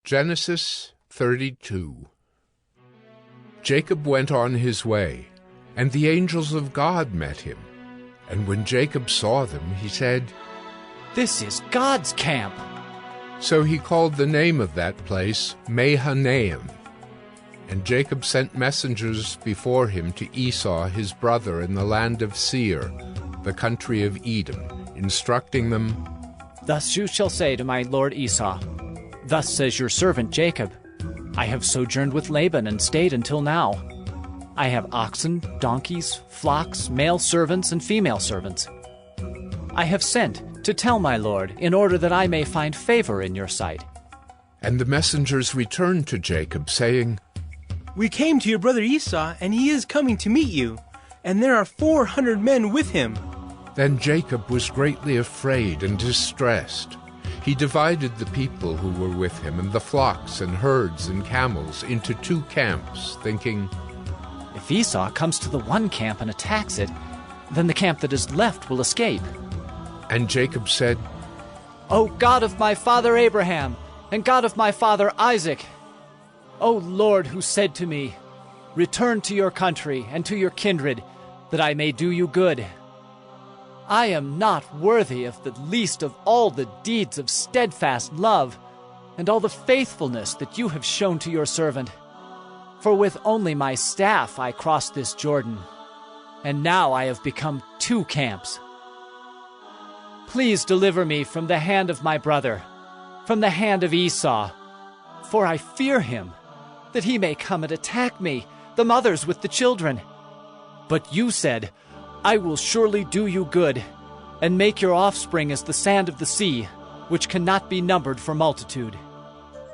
Genesis 32. Jacob went on his way, and the angels of God met him. And when Jacob saw them, he said, "This is God's camp." So he called the name of that place Mahanaim. And Jacob sent messengers before him to Esau his brother in the land of Seir, the country of Edom, instructing them, "Thus you shall say to my lord Esau, Thus says your servant Jacob, I have sojourned with Laban and stayed until now. I have oxen, donkeys, flocks, male servants and female servants. I have sent to tell my lord, in order that I may find favor in your sight." And the messengers returned to Jacob, saying, "We came to your brother Esau, and he is coming to meet you, and there are 400 men with him." Then Jacob was greatly afraid and distressed. He divided the people who were with him and the flocks and herds and camels into 2 camps, thinking, If Esau comes to the one camp and attacks it, then the camp that is left will escape. And Jacob said, O God of my father Abraham, and God of my father Isaac, O Lord, who said to me, Return to your country and to your kindred, that I may do you good. I am not worthy of the least of all the deeds of steadfast love, and all the faithfulness that you have shown to your servant. For with only my staff I crossed this Jordan, and now I have become 2 camps. Please deliver me from the hand of my brother, from the hand of Esau, for I fear him, that he may come and attack me, the mothers with the children. But you said, I will surely do you good, and make your offspring as the sand of the sea, which cannot be numbered for multitude.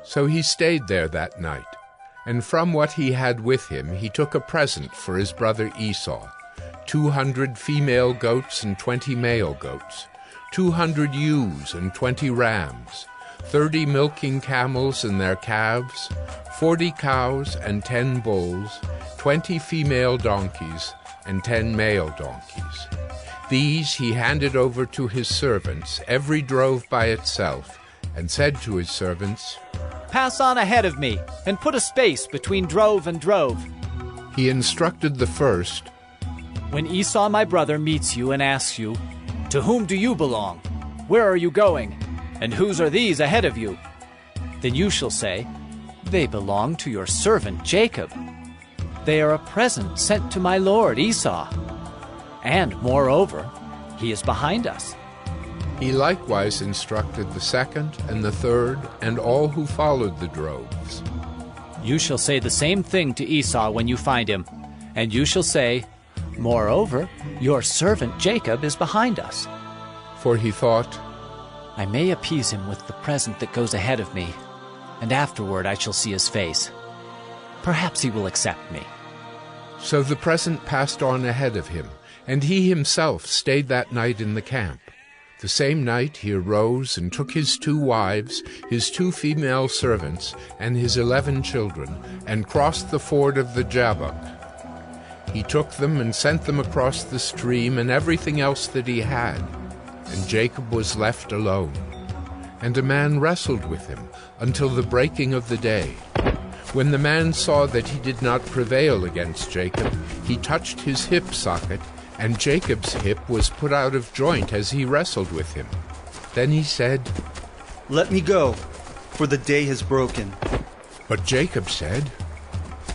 So he stayed there that night, and from what he had with him he took a present for his brother Esau, 200 female goats and 20 male goats, 200 ewes and 20 rams, 30 milking camels and their calves, 40 cows and 10 bulls, 20 female donkeys, and 10 male donkeys. These he handed over to his servants, every drove by itself, and said to his servants, Pass on ahead of me, and put a space between drove and drove. He instructed the first, When Esau my brother meets you and asks you, To whom do you belong? Where are you going? And whose are these ahead of you? Then you shall say, They belong to your servant Jacob. They are a present sent to my lord Esau. And, moreover, he is behind us. He likewise instructed the second and the third and all who followed the droves. You shall say the same thing to Esau when you find him, and you shall say, Moreover, your servant Jacob is behind us. For he thought, I may appease him with the present that goes ahead of me, and afterward I shall see his face. Perhaps he will accept me. So the present passed on ahead of him, and he himself stayed that night in the camp. The same night he arose and took his 2 wives, his 2 female servants, and his 11 children, and crossed the ford of the Jabbok. He took them and sent them across the stream and everything else that he had, and Jacob was left alone. And a man wrestled with him until the breaking of the day. When the man saw that he did not prevail against Jacob, he touched his hip socket, and Jacob's hip was put out of joint as he wrestled with him. Then he said, Let me go, for the day has broken. But Jacob said,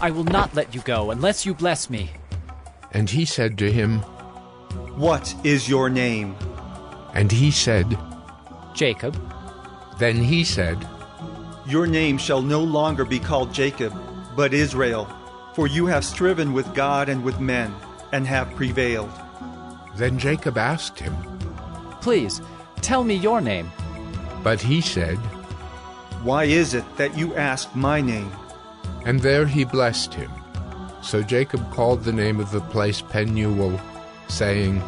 I will not let you go unless you bless me. And he said to him, What is your name? And he said, Jacob. Then he said, Your name shall no longer be called Jacob, but Israel, for you have striven with God and with men, and have prevailed. Then Jacob asked him, Please, tell me your name. But he said, Why is it that you ask my name? And there he blessed him. So Jacob called the name of the place Penuel, saying,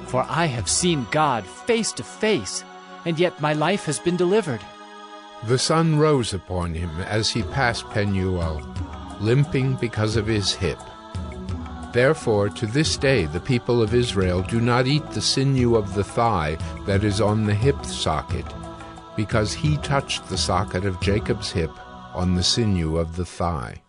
For I have seen God face to face, and yet my life has been delivered. The sun rose upon him as he passed Penuel, limping because of his hip. Therefore, to this day the people of Israel do not eat the sinew of the thigh that is on the hip socket, because he touched the socket of Jacob's hip on the sinew of the thigh.